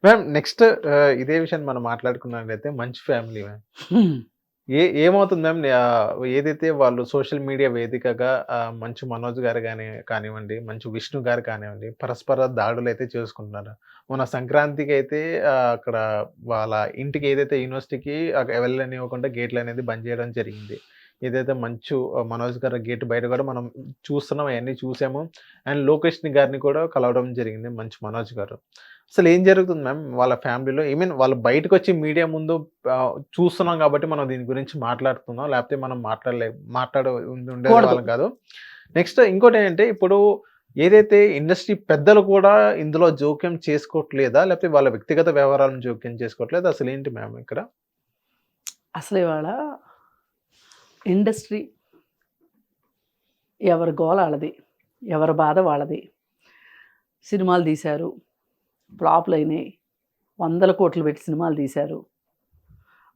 Ma'am next ఇదే విషయాన్ని మనం మాట్లాడుకున్నట్లయితే మంచి ఫ్యామిలీ మ్యామ్. హ్మ్. ఏమవుతుంది మ్యామ్ ఏదైతే వాళ్ళు సోషల్ మీడియా వేదికగా మంచు మనోజ్ గారు కానివ్వండి, మంచు విష్ణు గారు కానివ్వండి, పరస్పర దాడులైతే చేసుకుంటున్నారు. మొన్న సంక్రాంతికి అయితే అక్కడ వాళ్ళ ఇంటికి ఏదైతే యూనివర్సిటీకి వెళ్ళనివ్వకుండా గేట్లనేది బంద్ చేయడం జరిగింది. ఏదైతే మంచు మనోజ్ గారి గేట్ బయట కూడా మనం చూస్తున్నాం. అయన్నీ చూసాము. అండ్ లోకేష్‌ని గారిని కూడా కలవడం జరిగింది మంచు మనోజ్ గారు. అసలేం జరుగుతుంది మ్యామ్ వాళ్ళ ఫ్యామిలీలో? ఐ మీన్ వాళ్ళు బయటకొచ్చి మీడియా ముందు చూస్తున్నాం కాబట్టి మనం దీని గురించి మాట్లాడుతున్నాం. లేకపోతే మనం కూడదు. ఉండేవాళ్ళం కాదు. నెక్స్ట్ ఇంకోటేంటంటే ఇప్పుడు ఏదైతే ఇండస్ట్రీ పెద్దలు కూడా ఇందులో జోక్యం చేసుకోవట్లేదా? లేకపోతే వాళ్ళ వ్యక్తిగత వ్యవహారాలను జోక్యం చేసుకోవట్లేదా? అసలేంటి మ్యామ్ ఇక్కడ? అసలు ఇవాళ ఇండస్ట్రీ ఎవరి గోల ఆళ్ళది. ఎవరి బాధ వాళ్ళది. సినిమాలు తీశారు. ఫ్లాపులయినాయి. వందల కోట్లు పెట్టి సినిమాలు తీశారు.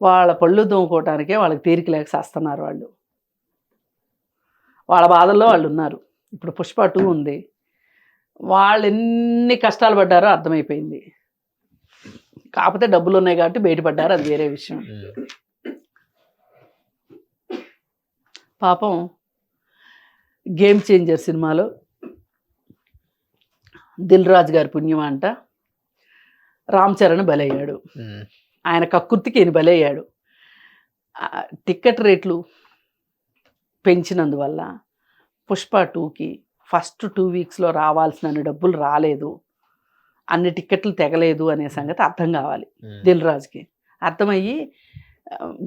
వాళ్ళ పళ్ళు తోముకోవటానికే వాళ్ళకి తీరిక లేక సస్తన్నారు వాళ్ళు. వాళ్ళ బాధల్లో వాళ్ళున్నారు. ఇప్పుడు 'పుష్ప 2' ఉంది. వాళ్ళెన్ని కష్టాలు పడ్డారో అర్థమైపోయింది. కాపోతే డబ్బులున్నాయి కాబట్టి బయటపడ్డారు. అది వేరే విషయం. పాపం 'గేమ్ చేంజర్' సినిమాలో 'దిల్ రాజు' గారి పుణ్యమా అంట రామ్ చరణ్ బలయ్యాడు. ఆయన కక్కుర్తికి ఈయన బలయ్యాడు. టికెట్ రేట్లు పెంచినందువల్ల 'పుష్ప 2'కి ఫస్ట్ 2 వీక్స్‌లో రావాల్సినన్ని డబ్బులు రాలేదు. అన్ని టికెట్లు తెగలేదు అనే సంగతి అర్థం కావాలి 'దిల్ రాజు'కి. అర్థమయ్యి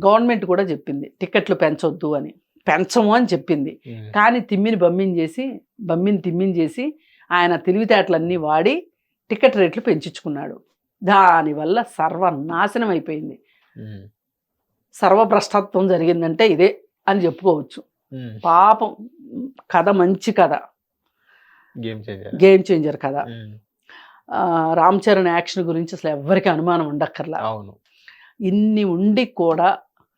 గవర్నమెంట్ కూడా చెప్పింది టికెట్లు పెంచొద్దు అని. పెంచము అని చెప్పింది. కానీ బమ్మిని తిమ్మించేసి ఆయన తెలివితేటలన్నీ వాడి టికెట్ రేట్లు పెంచుకున్నాడు. దానివల్ల సర్వనాశనం అయిపోయింది. సర్వభ్రష్టత్వం జరిగిందంటే ఇదే అని చెప్పుకోవచ్చు. పాపం కథ మంచి కథ. గేమ్ చేంజర్ కథ. రామ్ చరణ్ యాక్షన్ గురించి అసలు ఎవ్వరికి అనుమానం ఉండక్కర్లా. అవును. ఇన్ని ఉండి కూడా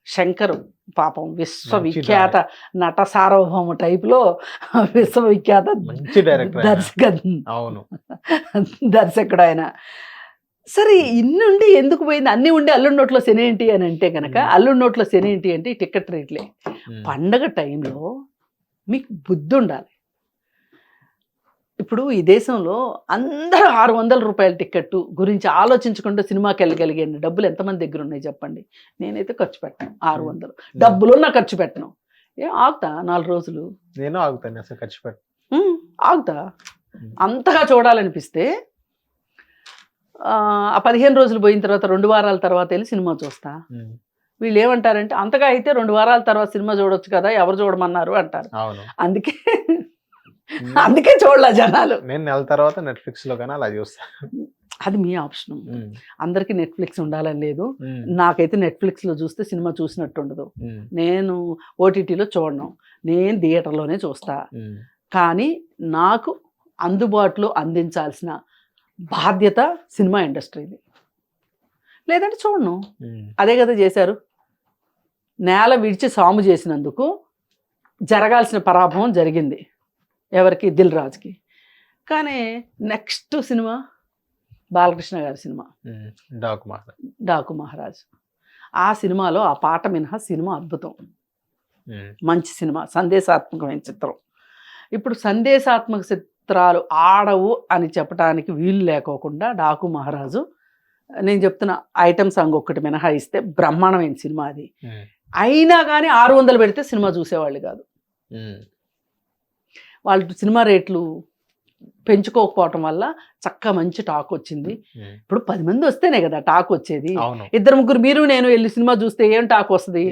శంకర్ పాపం విశ్వవిఖ్యాత నట సార్వభౌమ టైప్లో విశ్వవిఖ్యాత దర్శకుడు ఆయన. సరే ఇన్నుండి ఎందుకు పోయింది? అన్నీ ఉండి అల్లుడి నోట్లో శని ఏంటి అని అంటే కనుక అల్లుడి నోట్లో శని ఏంటి అంటే ఈ టికెట్ రేట్లే. పండగ టైంలో మీకు బుద్ధి ఉండాలి. ఇప్పుడు ఈ దేశంలో అందరూ 600 రూపాయల టికెట్ గురించి ఆలోచించకుండా సినిమాకి వెళ్ళగలిగే డబ్బులు ఎంతమంది దగ్గర ఉన్నాయి చెప్పండి. నేనైతే ఖర్చు పెట్టను 600. డబ్బులున్నా ఖర్చు పెట్టను. ఆగుతా 4 రోజులు. నేను ఆగుతాను అసలు ఖర్చు పెట్టను. ఆగుతా. అంతగా చూడాలనిపిస్తే ఆ 15 రోజులు పోయిన తర్వాత 2 వారాల తర్వాత వెళ్ళి సినిమా చూస్తా. వీళ్ళు ఏమంటారంటే అంతగా అయితే 2 వారాల తర్వాత సినిమా చూడొచ్చు కదా, ఎవరు చూడమన్నారు అంటారు. అందుకే చూడలే జనాలు. నేను నెల తర్వాత నెట్‌ఫ్లిక్స్ లో కానీ అలా చూస్తా. అది మీ ఆప్షన్. అందరికీ నెట్‌ఫ్లిక్స్ ఉండాలని లేదు. నాకైతే నెట్‌ఫ్లిక్స్ లో చూస్తే సినిమా చూసినట్టు ఉండదు. నేను ఓటీటీలో చూడను. నేను థియేటర్లోనే చూస్తా. కానీ నాకు అందుబాటులో అందించాల్సిన బాధ్యత సినిమా ఇండస్ట్రీది. లేదంటే చూడను. అదే కదా చేశారు. నేల విడిచి సాము చేసినందుకు జరగాల్సిన పరాభవం జరిగింది. ఎవరికి? దిల్ రాజుకి. కానీ నెక్స్ట్ సినిమా బాలకృష్ణ గారి సినిమా 'డాకు మహారాజ్'. ఆ సినిమాలో ఆ పాట మినహా సినిమా అద్భుతం. మంచి సినిమా, సందేశాత్మకమైన చిత్రం. ఇప్పుడు సందేశాత్మక చిత్రాలు ఆడవు అని చెప్పడానికి వీలు లేకోకుండా 'డాకు మహారాజు' నేను చెప్తున్న ఐటమ్ సాంగ్ ఒక్కటి మినహాయిస్తే బ్రహ్మాండమైన సినిమా అది. అయినా కానీ 600 పెడితే సినిమా చూసేవాళ్ళు కాదు. వాళ్ళు సినిమా రేట్లు పెంచుకోకపోవటం వల్ల చక్కగా మంచి టాక్ వచ్చింది. ఇప్పుడు 10 మంది వస్తేనే కదా టాక్ వచ్చేది. 2-3 మీరు నేను వెళ్ళి సినిమా చూస్తే ఏం టాక్ వస్తుంది?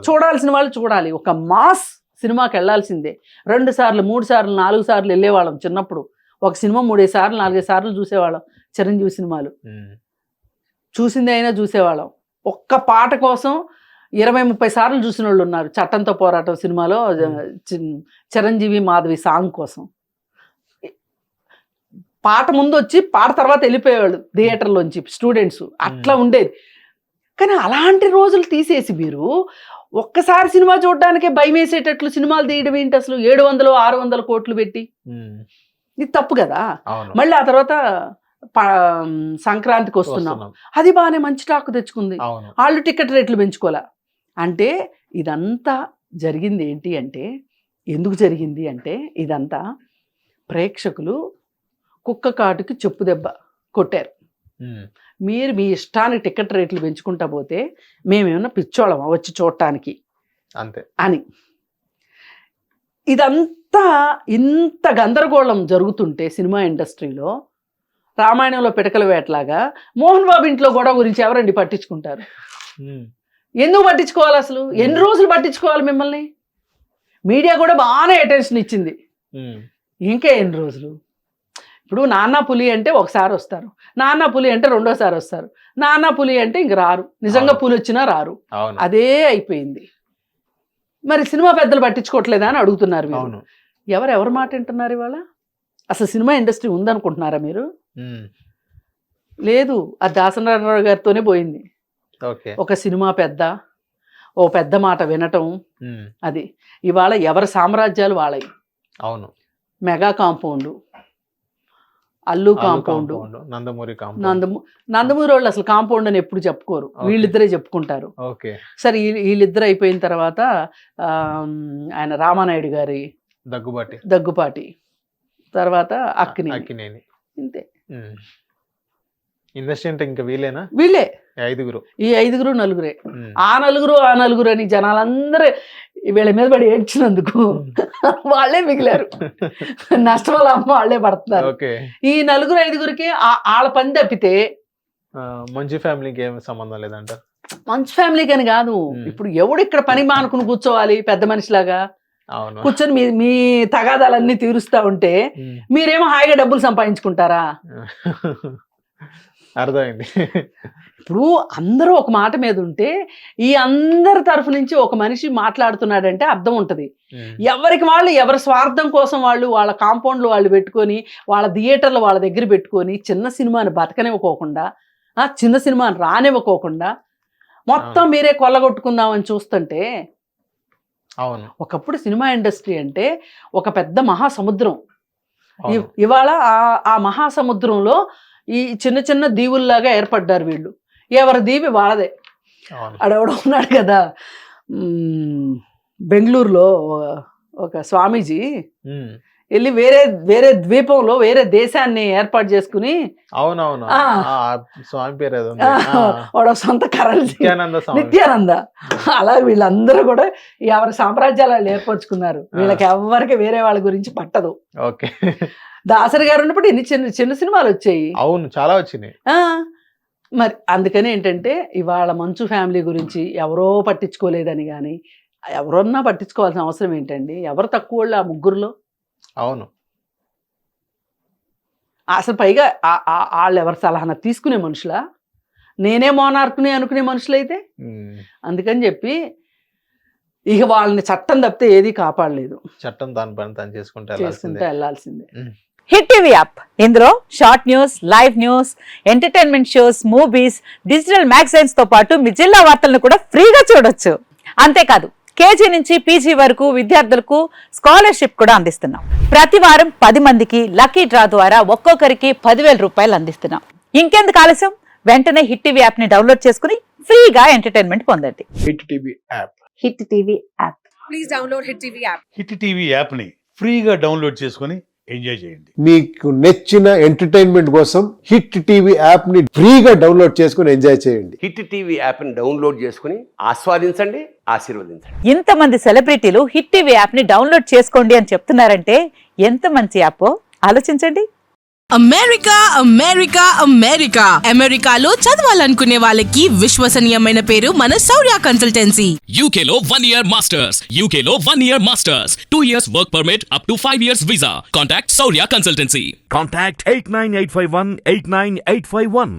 చూడాల్సిన వాళ్ళు చూడాలి. ఒక మాస్ సినిమాకి వెళ్ళాల్సిందే. 2 సార్లు 3 సార్లు 4 సార్లు వెళ్ళేవాళ్ళం చిన్నప్పుడు. ఒక సినిమా 3 సార్లు 4 సార్లు చూసేవాళ్ళం. చిరంజీవి సినిమాలు చూసింది అయినా చూసేవాళ్ళం. ఒక్క పాట కోసం 20-30 సార్లు చూసిన వాళ్ళు ఉన్నారు. 'చట్టంతో పోరాటం' సినిమాలో చిరంజీవి మాధవి సాంగ్ కోసం. పాట ముందు వచ్చి పాట తర్వాత వెళ్ళిపోయేవాళ్ళు థియేటర్లోంచి స్టూడెంట్స్. అట్లా ఉండేది. కానీ అలాంటి రోజులు తీసేసి మీరు ఒక్కసారి సినిమా చూడడానికే భయం వేసేటట్లు సినిమాలు తీయడం ఏంటి అసలు? 700-600 కోట్లు పెట్టి. ఇది తప్పు కదా. మళ్ళీ ఆ తర్వాత సంక్రాంతికి వస్తున్నాం, వస్తున్నాం. అది బాగానే మంచి టాక్ తెచ్చుకుంది. అవును. వాళ్ళు టికెట్ రేట్లు పెంచుకోలే. అంటే ఇదంతా జరిగింది ఏంటి అంటే, ఎందుకు జరిగింది అంటే, ఇదంతా ప్రేక్షకులు కుక్క కాటుకి చెప్పు దెబ్బ కొట్టారు. మీరు మీ ఇష్టానికి టికెట్ రేట్లు పెంచుకుంటా పోతే మేమేమన్నా పిచ్చోళమా వచ్చి చూడటానికి అంతే అని. ఇదంతా ఇంత గందరగోళం జరుగుతుంటే సినిమా ఇండస్ట్రీలో రామాయణంలో పిడకల వేటలాగా మోహన్ బాబు ఇంట్లో గొడవ గురించి ఎవరండి పట్టించుకుంటారు? ఎందుకు పట్టించుకోవాలి అసలు? ఎన్ని రోజులు పట్టించుకోవాలి మిమ్మల్ని? మీడియా కూడా బాగానే అటెన్షన్ ఇచ్చింది, ఇంకా ఎన్ని రోజులు? ఇప్పుడు నాన్న పులి అంటే ఒకసారి వస్తారు, నాన్న పులి అంటే రెండోసారి వస్తారు, నాన్న పులి అంటే ఇంక రారు, నిజంగా పులి వచ్చినా రారు, అదే అయిపోయింది. మరి సినిమా పెద్దలు పట్టించుకోవట్లేదా అని అడుగుతున్నారు మీరు. ఎవరు మాట వింటున్నారు ఇవాళ? అసలు సినిమా ఇండస్ట్రీ ఉందనుకుంటున్నారా మీరు? లేదు, అది దాసనారాయణ గారితోనే పోయింది. ఒక సినిమా పెద్ద ఓ పెద్ద మాట వినటం, అది ఇవాళ ఎవరి సామ్రాజ్యాలు వాళ్ళవి. అవును. Mega compound, Allu compound, Nandamuri వాళ్ళు అసలు కాంపౌండ్ అని ఎప్పుడు చెప్పుకోరు, వీళ్ళిద్దరే చెప్పుకుంటారు. సరే వీళ్ళిద్దరు అయిపోయిన తర్వాత ఆయన రామానాయుడు గారి దగ్గుపాటి, తర్వాత అక్కినేని, ఇంతే. ఇండస్ట్రీ అంటే ఇంకా వీళ్ళే ఈ ఐదుగురు నలుగురే. ఆ నలుగురు అని జనాలందరూ వీళ్ళ మీద పడి ఏడ్చినందుకు వాళ్ళే మిగిలారు, నష్టం వాళ్ళే పడుతున్నారు. ఈ నలుగురు ఐదుగురికి వాళ్ళ పని తప్పితే మంచి ఫ్యామిలీకి ఏమి సంబంధం లేదంట. మంచి ఫ్యామిలీకి అని కాదు, ఇప్పుడు ఎవడు ఇక్కడ పని మానుకుని కూర్చోవాలి పెద్ద మనిషిలాగా కూర్చొని మీ తగాదాలన్నీ తీరుస్తా ఉంటే మీరేమో హాయిగా డబ్బులు సంపాదించుకుంటారా? అర్థమైంది. ఇప్పుడు అందరూ ఒక మాట మీద ఉంటే ఈ అందరి తరఫు నుంచి ఒక మనిషి మాట్లాడుతున్నాడంటే అర్థం ఉంటుంది. ఎవరికి వాళ్ళు ఎవరి స్వార్థం కోసం వాళ్ళు వాళ్ళ కాంపౌండ్లు వాళ్ళు పెట్టుకొని, వాళ్ళ థియేటర్లు వాళ్ళ దగ్గర పెట్టుకొని చిన్న సినిమాని బతకనివ్వకోకుండా, చిన్న సినిమాని రానివ్వకోకుండా మొత్తం మీరే కొల్లగొట్టుకుందామని చూస్తుంటే, ఒకప్పుడు సినిమా ఇండస్ట్రీ అంటే ఒక పెద్ద మహాసముద్రం. ఇవాళ ఆ మహాసముద్రంలో ఈ చిన్న చిన్న దీవుల్లాగా ఏర్పడ్డారు వీళ్ళు. ఎవరి దీవి వాళ్ళదే. అడెవడో ఉన్నాడు కదా బెంగళూరులో ఒక స్వామీజీ వెళ్ళి వేరే ద్వీపంలో వేరే దేశాన్ని ఏర్పాటు చేసుకుని, వాడు సొంత కరెన్సీ నిత్యానంద, అలాగే వీళ్ళందరూ కూడా ఎవరి సామ్రాజ్యాలు వాళ్ళు ఏర్పరచుకున్నారు. వీళ్ళకి ఎవరికి వేరే వాళ్ళ గురించి పట్టదు. దాసరి గారు ఉన్నప్పుడు ఎన్ని చిన్న చిన్న సినిమాలు వచ్చాయి. అవును, చాలా వచ్చినాయి. మరి అందుకని ఏంటంటే ఇవాళ మంచు ఫ్యామిలీ గురించి ఎవరో పట్టించుకోలేదని కానీ, ఎవరన్నా పట్టించుకోవాల్సిన అవసరం ఏంటండి? ఎవరు తక్కువ వాళ్ళు ఆ ముగ్గురులో? అవును, అసలు పైగా వాళ్ళు ఎవరి సలహా తీసుకునే మనుషులా? నేనే మోనార్కుని అనుకునే మనుషులైతే. అందుకని చెప్పి ఇక వాళ్ళని చట్టం తప్పితే ఏది కాపాడలేదు. చట్టం దాని పని తను చేసుకుంటే వెళ్ళాల్సిందే. హిట్ టీవీ యాప్, ఇందులో short news, live news, entertainment shows, movies, digital magazines తో పాటు మీ జిల్లా వార్తలను కూడా ఫ్రీగా చూడొచ్చు. అంతేకాదు కేజీ నుంచి పీజీ వరకు విద్యార్థులకు స్కాలర్షిప్ కూడా అందిస్తున్నాం. ప్రతి వారం 10 మందికి లక్కీ డ్రా ద్వారా ఒక్కొక్కరికి 10,000 రూపాయలు అందిస్తున్నాం. ఇంకెందుకు ఆలస్యం, వెంటనే హిట్ టీవీ యాప్ ని డౌన్లోడ్ చేసుకుని ఫ్రీగా ఎంటర్టైన్మెంట్ పొందండి. Hit TV app. Hit TV app. Please download hit TV app. Hit TV app ని ఫ్రీగా డౌన్లోడ్ చేసుకుని ఎంజాయ్ చేయండి. మీకు నచ్చిన ఎంటర్టైన్మెంట్ కోసం హిట్ టీవీ యాప్ ని ఫ్రీగా డౌన్లోడ్ చేసుకుని ఎంజాయ్ చేయండి. హిట్ టీవీ యాప్ ని డౌన్లోడ్ చేసుకుని ఆస్వాదించండి, ఆశీర్వదించండి. ఇంతమంది సెలబ్రిటీలు హిట్ టీవీ యాప్ ని డౌన్లోడ్ చేసుకోండి అని చెప్తున్నారంటే ఎంత మంచి యాప్ ఆలోచించండి. అమెరికాలో చదవాలనుకునే వాళ్ళకి విశ్వసనీయమైన పేరు మన శౌర్య కన్సల్టెన్సీ. UK లో 1 year masters, UK లో 1 year masters, 2 years work permit up to 5 years visa. Contact Saurya Consultancy. Contact 89851 89851.